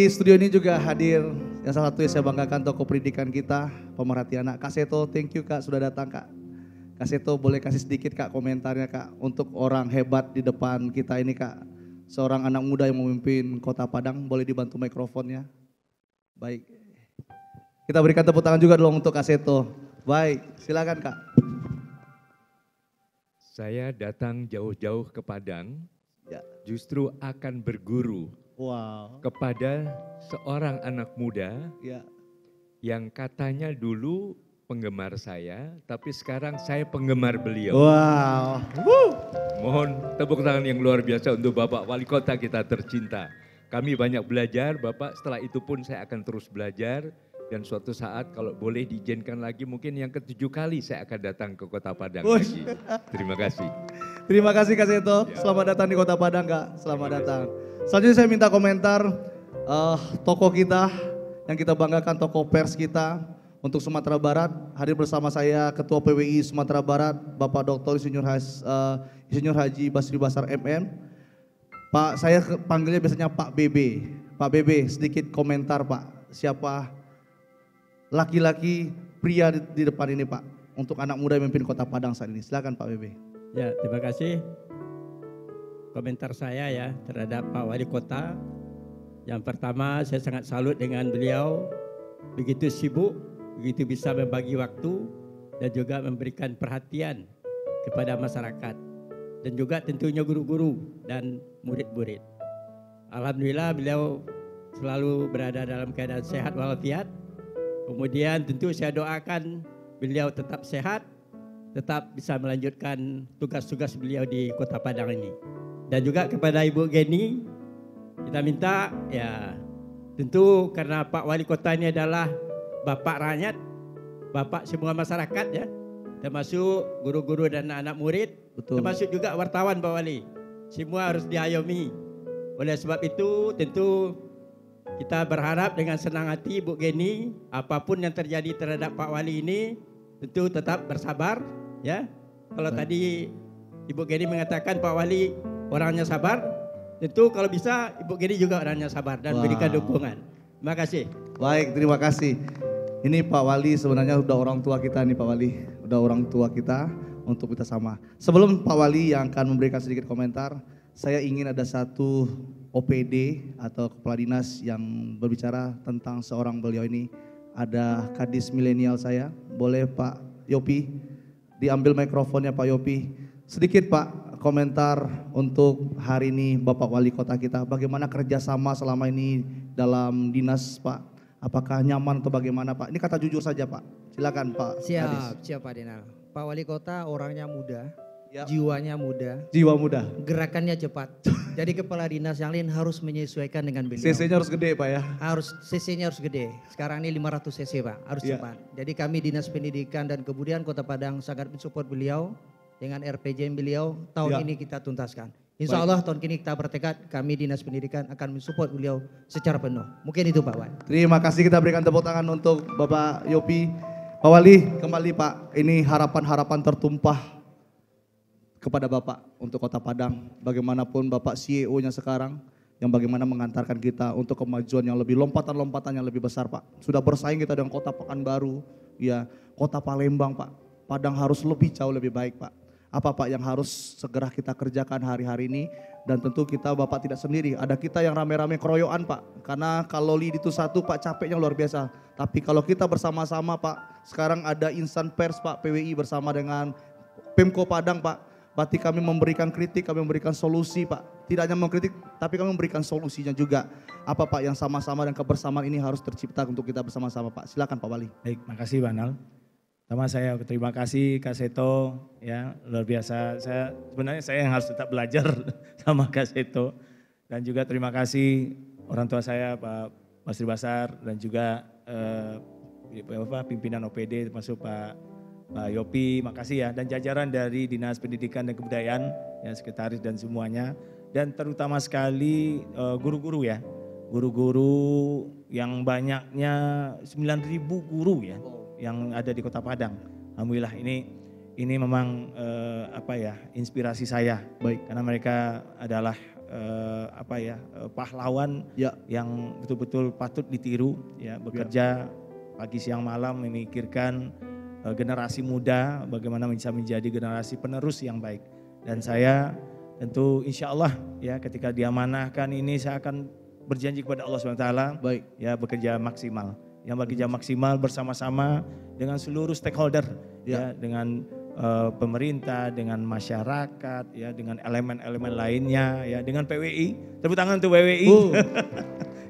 studio ini juga hadir yang salah satu yang saya banggakan, tokoh pendidikan kita, pemerhati anak. Kak Seto, thank you Kak sudah datang Kak. Kak Seto boleh kasih sedikit Kak komentarnya Kak untuk orang hebat di depan kita ini Kak. Seorang anak muda yang memimpin Kota Padang, boleh dibantu mikrofonnya. Baik. Kita berikan tepuk tangan juga dong untuk Kak Seto. Baik, silakan Kak. Saya datang jauh-jauh ke Padang, justru akan berguru kepada seorang anak muda yang katanya dulu penggemar saya, tapi sekarang saya penggemar beliau. Wow. Mohon tepuk tangan yang luar biasa untuk Bapak Wali Kota kita tercinta. Kami banyak belajar, Bapak, setelah itu pun saya akan terus belajar. Dan suatu saat kalau boleh diizinkan lagi, mungkin yang ke-7 kali saya akan datang ke Kota Padang lagi. Terima kasih. Terima kasih Kak Seto, selamat datang di Kota Padang Kak, selamat datang. Selanjutnya saya minta komentar tokoh kita yang kita banggakan, tokoh pers kita untuk Sumatera Barat. Hadir bersama saya Ketua PWI Sumatera Barat, Bapak Dr. Insinyur Haji Basri Basar MM. Pak, saya panggilnya biasanya Pak BB. Pak BB, sedikit komentar Pak, siapa laki-laki pria di depan ini Pak, untuk anak muda yang memimpin Kota Padang saat ini. Silakan Pak BB. Ya, terima kasih. Komentar saya ya terhadap Pak Wali Kota. Yang pertama, saya sangat salut dengan beliau, begitu sibuk, begitu bisa membagi waktu dan juga memberikan perhatian kepada masyarakat dan juga tentunya guru-guru dan murid-murid. Alhamdulillah beliau selalu berada dalam keadaan sehat walafiat. Kemudian tentu saya doakan beliau tetap sehat, tetap bisa melanjutkan tugas-tugas beliau di Kota Padang ini. Dan juga kepada Ibu Geni, kita minta ya tentu karena Pak Wali Kota ini adalah Bapak rakyat, Bapak semua masyarakat ya, termasuk guru-guru dan anak murid, Betul. Termasuk juga wartawan Pak Wali. Semua harus diayomi. Oleh sebab itu tentu kita berharap dengan senang hati Bu Geni, apapun yang terjadi terhadap Pak Wali ini tentu tetap bersabar ya. Kalau tadi Ibu Geni mengatakan Pak Wali orangnya sabar, tentu kalau bisa Ibu Geni juga orangnya sabar dan berikan dukungan. Terima kasih. Baik, terima kasih. Ini Pak Wali sebenarnya udah orang tua kita nih Pak Wali, udah orang tua kita untuk kita sama. Sebelum Pak Wali yang akan memberikan sedikit komentar, saya ingin ada satu OPD atau kepala dinas yang berbicara tentang seorang beliau ini. Ada kadis milenial saya, boleh Pak Yopi diambil mikrofonnya Pak Yopi. Sedikit Pak komentar untuk hari ini Bapak Wali Kota kita, bagaimana kerjasama selama ini dalam dinas Pak? Apakah nyaman atau bagaimana Pak? Ini kata jujur saja Pak, silakan Pak. Siap Pak Dinal. Pak Wali Kota orangnya muda, jiwanya muda. Jiwa muda. Gerakannya cepat. Jadi kepala dinas yang lain harus menyesuaikan dengan beliau. CC-nya harus gede Pak ya? CC-nya harus gede. Sekarang ini 500 CC Pak, harus cepat. Jadi kami Dinas Pendidikan dan Kebudayaan Kota Padang sangat mensupport beliau. Dengan RPJM beliau tahun ini kita tuntaskan. Insya Allah tahun ini kita bertekad kami Dinas Pendidikan akan mensupport beliau secara penuh. Mungkin itu Pak Wali. Terima kasih, kita berikan tepuk tangan untuk Bapak Yopi. Pak Wali kembali Pak, ini harapan-harapan tertumpah kepada Bapak untuk Kota Padang. Bagaimanapun Bapak CEO-nya sekarang yang bagaimana mengantarkan kita untuk kemajuan yang lebih, lompatan-lompatan yang lebih besar Pak. Sudah bersaing kita dengan Kota Pekanbaru, ya Kota Palembang Pak. Padang harus lebih jauh lebih baik Pak. Apa Pak yang harus segera kita kerjakan hari-hari ini, dan tentu kita Bapak tidak sendiri, ada kita yang rame-rame keroyokan Pak, karena kalau lead itu satu Pak capeknya luar biasa, tapi kalau kita bersama-sama Pak, sekarang ada insan pers Pak PWI bersama dengan Pemko Padang Pak, berarti kami memberikan kritik, kami memberikan solusi Pak, tidak hanya mengkritik tapi kami memberikan solusinya juga. Apa Pak yang sama-sama dan kebersamaan ini harus tercipta untuk kita bersama-sama Pak, silakan Pak Wali. Baik, makasih Banal. Sama saya terima kasih Kak Seto, ya luar biasa. Sebenarnya saya yang harus tetap belajar sama Kak Seto, dan juga terima kasih orang tua saya Pak Basri Basar dan juga pimpinan OPD termasuk Pak Yopi, makasih ya, dan jajaran dari Dinas Pendidikan dan Kebudayaan, ya sekretaris dan semuanya, dan terutama sekali guru-guru ya, guru-guru yang banyaknya 9.000 guru ya. Yang ada di Kota Padang. Alhamdulillah ini memang inspirasi saya. Baik, karena mereka adalah pahlawan yang betul-betul patut ditiru ya, bekerja pagi siang malam memikirkan generasi muda bagaimana bisa menjadi generasi penerus yang baik. Dan saya tentu insya Allah ya ketika diamanahkan ini saya akan berjanji kepada Allah SWT ya bekerja maksimal. Yang bekerja maksimal bersama-sama dengan seluruh stakeholder ya dengan pemerintah, dengan masyarakat ya, dengan elemen-elemen lainnya ya, dengan PWI. Tepuk tangan untuk PWI.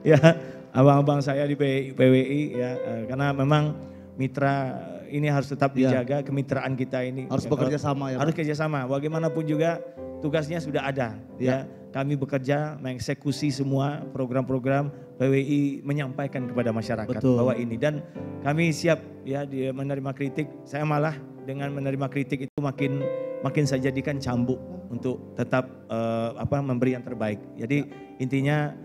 Ya, abang-abang saya di PWI ya, karena memang mitra ini harus tetap dijaga, kemitraan kita ini harus bekerja sama ya. Harus kerjasama. Bagaimanapun juga tugasnya sudah ada ya. Kami bekerja mengeksekusi semua program-program PWI menyampaikan kepada masyarakat bahwa ini, dan kami siap ya dia menerima kritik. Saya malah dengan menerima kritik itu makin saya jadikan cambuk untuk tetap memberi yang terbaik. Jadi intinya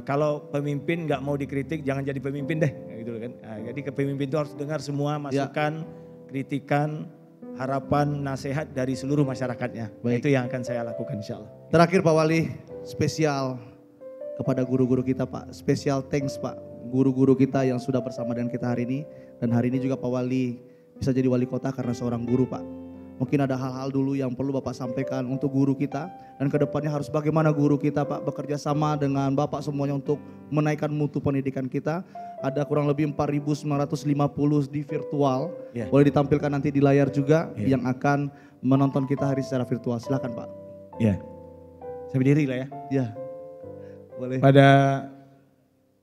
kalau pemimpin nggak mau dikritik jangan jadi pemimpin deh gitu kan. Nah, jadi ke pemimpin itu harus dengar semua masukan, kritikan, harapan, nasihat dari seluruh masyarakatnya. Itu yang akan saya lakukan insya Allah. Terakhir Pak Wali, spesial kepada guru-guru kita Pak, spesial thanks Pak, guru-guru kita yang sudah bersama dengan kita hari ini. Dan hari ini juga Pak Wali bisa jadi wali kota karena seorang guru Pak. Mungkin ada hal-hal dulu yang perlu Bapak sampaikan untuk guru kita, dan kedepannya harus bagaimana guru kita Pak bekerja sama dengan Bapak semuanya untuk menaikkan mutu pendidikan kita. Ada kurang lebih 4.950 di virtual, boleh ditampilkan nanti di layar juga yang akan menonton kita hari secara virtual. Silakan Pak. Ya, saya berdiri lah ya. Ya, boleh. Pada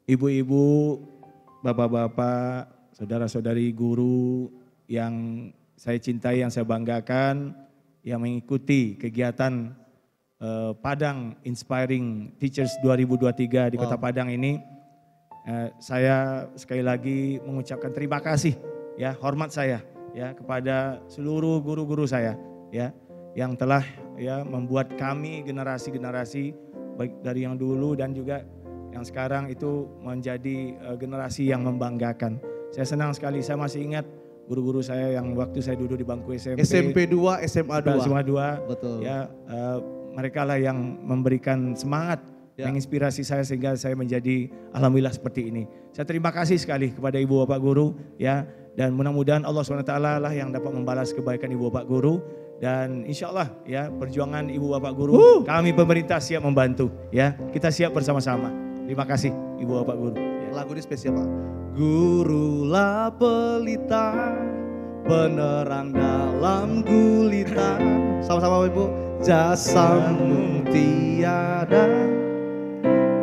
ibu-ibu, bapak-bapak, saudara-saudari guru yang saya cintai, yang saya banggakan, yang mengikuti kegiatan Padang Inspiring Teachers 2023 di Kota Padang ini, saya sekali lagi mengucapkan terima kasih ya, hormat saya ya kepada seluruh guru-guru saya ya, yang telah ya membuat kami generasi-generasi baik dari yang dulu dan juga yang sekarang itu menjadi generasi yang membanggakan. Saya senang sekali, saya masih ingat guru-guru saya yang waktu saya duduk di bangku SMP. SMP 2, SMA 2. SMA 2. Betul. Ya, mereka lah yang memberikan semangat, menginspirasi saya sehingga saya menjadi alhamdulillah seperti ini. Saya terima kasih sekali kepada Ibu Bapak Guru ya, dan mudah-mudahan Allah SWT lah yang dapat membalas kebaikan Ibu Bapak Guru. Dan insya Allah ya perjuangan Ibu Bapak Guru, kami pemerintah siap membantu ya. Kita siap bersama-sama. Terima kasih Ibu Bapak Guru. Ya. Lagu ini spesial Pak. Gurulah pelita, penerang dalam gulita. Sama-sama Ibu. Jasamu tiada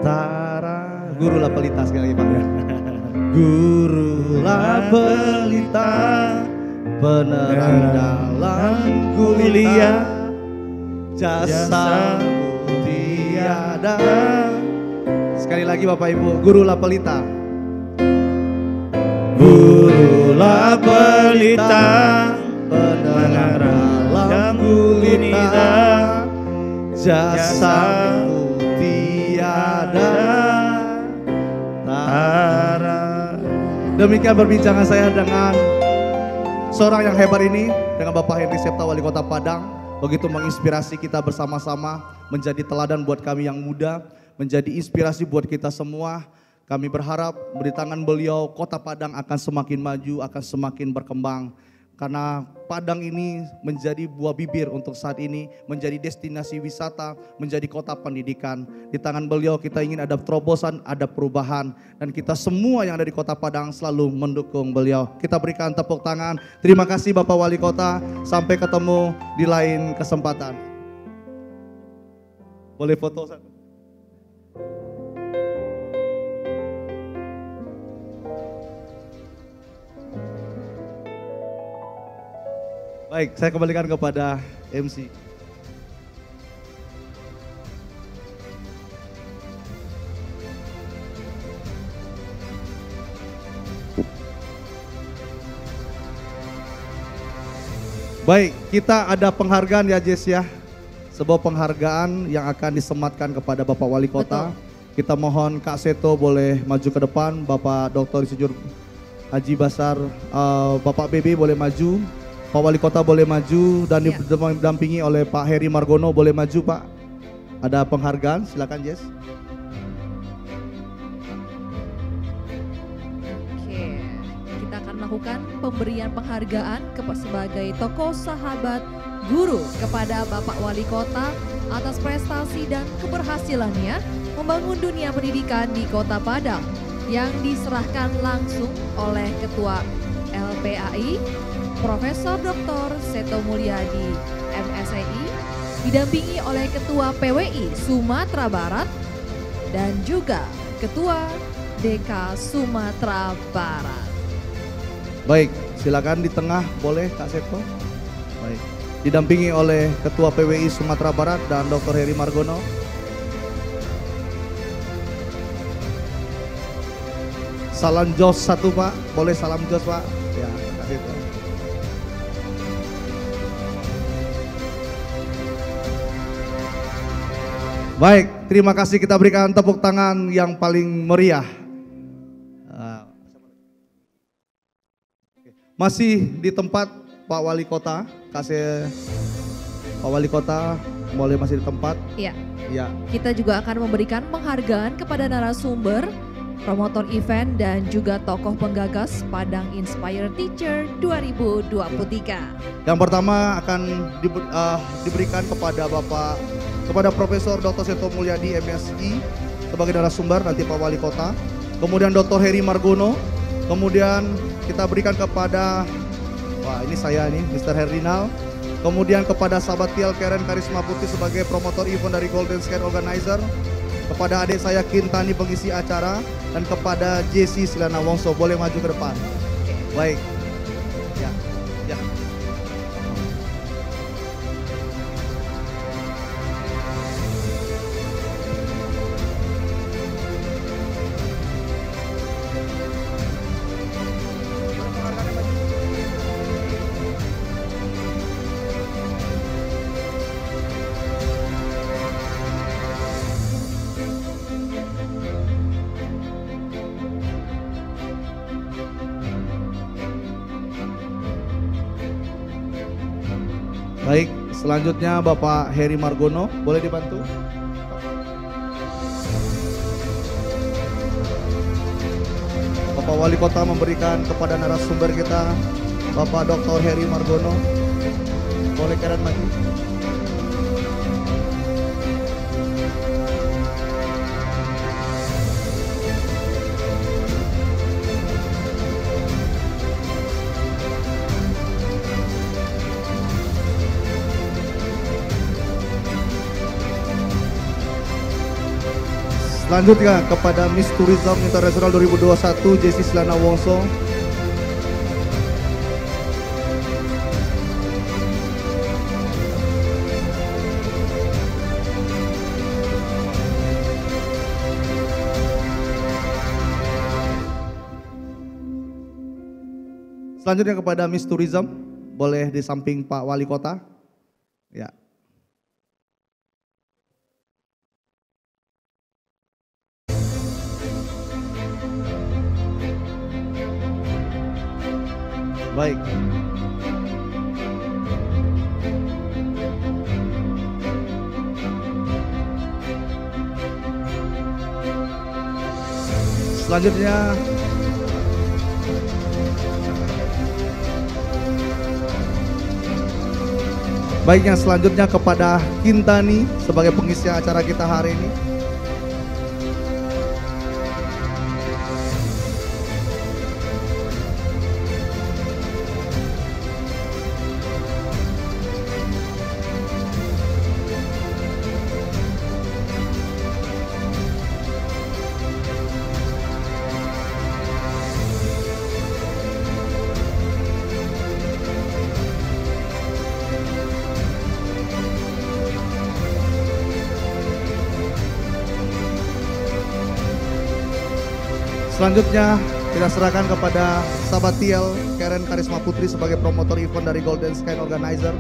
tara. Gurulah pelita sekali lagi Pak. Gurulah pelita, penerang dalam gulita, jasamu tiada. Sekali lagi Bapak Ibu, gurulah pelita. Gurulah pelita, penerang dalam gulita, jasamu tiada tara. Demikian perbincangan saya dengan seorang yang hebat ini, dengan Bapak Henry Septa, Wali Kota Padang. Begitu menginspirasi kita bersama-sama, menjadi teladan buat kami yang muda, menjadi inspirasi buat kita semua. Kami berharap di tangan beliau Kota Padang akan semakin maju, akan semakin berkembang. Karena Padang ini menjadi buah bibir untuk saat ini, menjadi destinasi wisata, menjadi kota pendidikan. Di tangan beliau kita ingin ada terobosan, ada perubahan. Dan kita semua yang ada di Kota Padang selalu mendukung beliau. Kita berikan tepuk tangan. Terima kasih Bapak Wali Kota. Sampai ketemu di lain kesempatan. Boleh foto satu? Baik, saya kembalikan kepada MC. Baik, kita ada penghargaan ya Jess ya. Sebuah penghargaan yang akan disematkan kepada Bapak Wali Kota. Betul. Kita mohon Kak Seto boleh maju ke depan, Bapak Dr. Insinyur Haji Basar, Bapak BB boleh maju. Pak Wali Kota boleh maju dan didampingi oleh Pak Heri Margono, boleh maju Pak. Ada penghargaan, silakan Jess. Oke, kita akan melakukan pemberian penghargaan sebagai tokoh sahabat guru kepada Bapak Wali Kota atas prestasi dan keberhasilannya membangun dunia pendidikan di Kota Padang yang diserahkan langsung oleh Ketua LPAI Profesor Dr. Seto Mulyadi MSI, didampingi oleh Ketua PWI Sumatera Barat dan juga Ketua DK Sumatera Barat. Baik, silakan di tengah boleh Kak Seto. Baik, didampingi oleh Ketua PWI Sumatera Barat dan Dr. Heri Margono. Salam jos satu Pak, boleh salam jos Pak. Ya, Kak Seto. Baik, terima kasih, kita berikan tepuk tangan yang paling meriah. Masih di tempat Pak Wali Kota, kasih Pak Wali Kota boleh masih di tempat. Iya. Ya. Kita juga akan memberikan penghargaan kepada narasumber, promotor event dan juga tokoh penggagas Padang Inspire Teacher 2023. Yang pertama akan diberikan kepada Profesor Dr. Seto Mulyadi MSI sebagai narasumber, nanti Pak Wali Kota. Kemudian Dr. Heri Margono. Kemudian kita berikan kepada, wah ini saya nih, Mr. Herdinal. Kemudian kepada sahabat Tiel Karen Karisma Putih sebagai promotor event dari Golden Sky Organizer. Kepada adik saya Kintani pengisi acara. Dan kepada Jesse Silana Wongso, boleh maju ke depan. Baik. Ya, ya. Selanjutnya Bapak Heri Margono, boleh dibantu? Bapak Wali Kota memberikan kepada narasumber kita, Bapak Dr. Heri Margono. Boleh kalian maju. Selanjutnya kepada Miss Tourism International 2021 Jessi Silana Wongso. Selanjutnya kepada Miss Tourism, boleh di samping Pak Wali Kota. Ya. Baik. Selanjutnya baik, yang selanjutnya kepada Kintani sebagai pengisi acara kita hari ini. Selanjutnya kita serahkan kepada sahabat Tiel Karen Karisma Putri sebagai promotor event dari Golden Sky Organizer.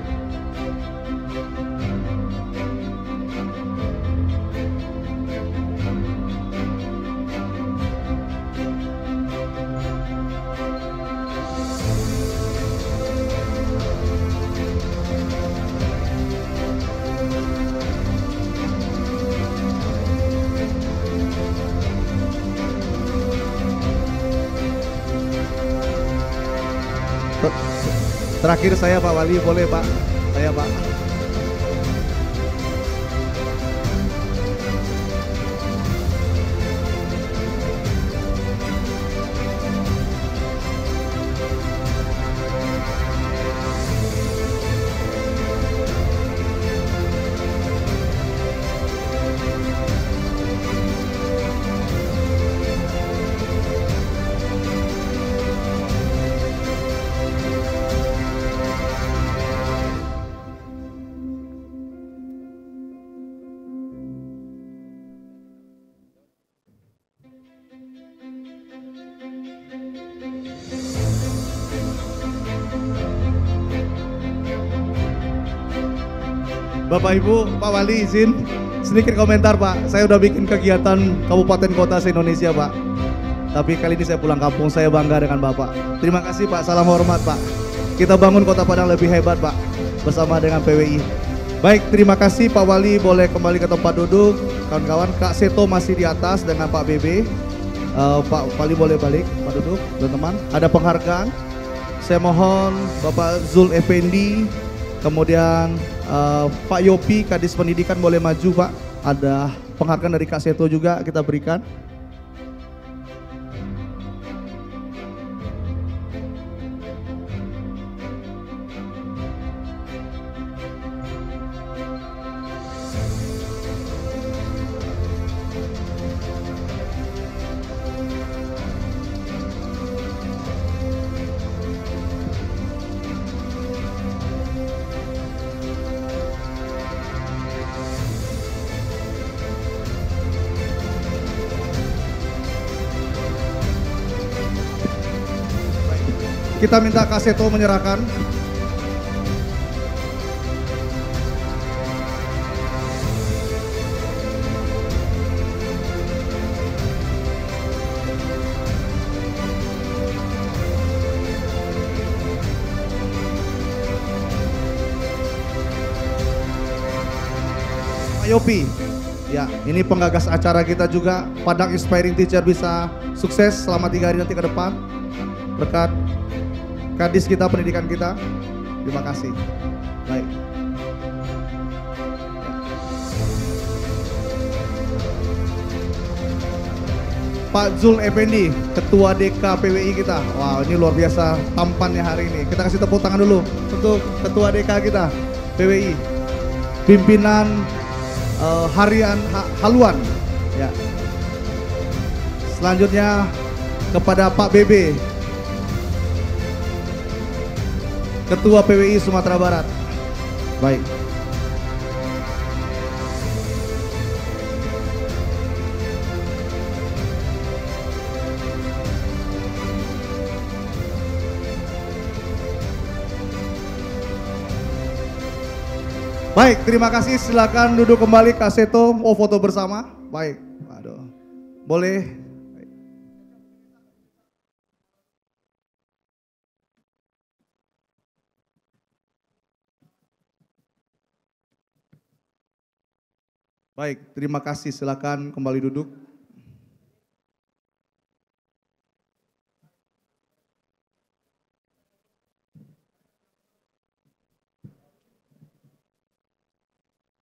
Terakhir saya Pak Wali, boleh Pak? Saya Pak. Bapak Ibu, Pak Wali izin sedikit komentar Pak. Saya udah bikin kegiatan kabupaten kota se-Indonesia Pak. Tapi kali ini saya pulang kampung, saya bangga dengan Bapak. Terima kasih Pak, salam hormat Pak. Kita bangun Kota Padang lebih hebat Pak, bersama dengan PWI. Baik, terima kasih Pak Wali, boleh kembali ke tempat duduk. Kawan-kawan, Kak Seto masih di atas dengan Pak BB. Pak Wali boleh balik, Pak duduk, teman-teman. Ada penghargaan. Saya mohon Bapak Zul Effendi, kemudian Pak Yopi, Kadis Pendidikan boleh maju Pak. Ada penghargaan dari Kak Seto juga kita berikan. Kita minta Kak Seto menyerahkan. Yopi. Ya, ini penggagas acara kita juga. Padang Inspiring Teacher bisa sukses selama 3 hari nanti ke depan. Berkat kadis kita, pendidikan kita. Terima kasih. Baik. Pak Zul Effendi, Ketua DK PWI kita. Wow, ini luar biasa tampannya hari ini. Kita kasih tepuk tangan dulu untuk Ketua DK kita, PWI. Pimpinan harian haluan. Ya. Selanjutnya kepada Pak BB, Ketua PWI Sumatera Barat. Baik. Baik, terima kasih. Silakan duduk kembali Kak Seto. Mau foto bersama? Baik. Waduh. Boleh. Baik, terima kasih. Silakan kembali duduk.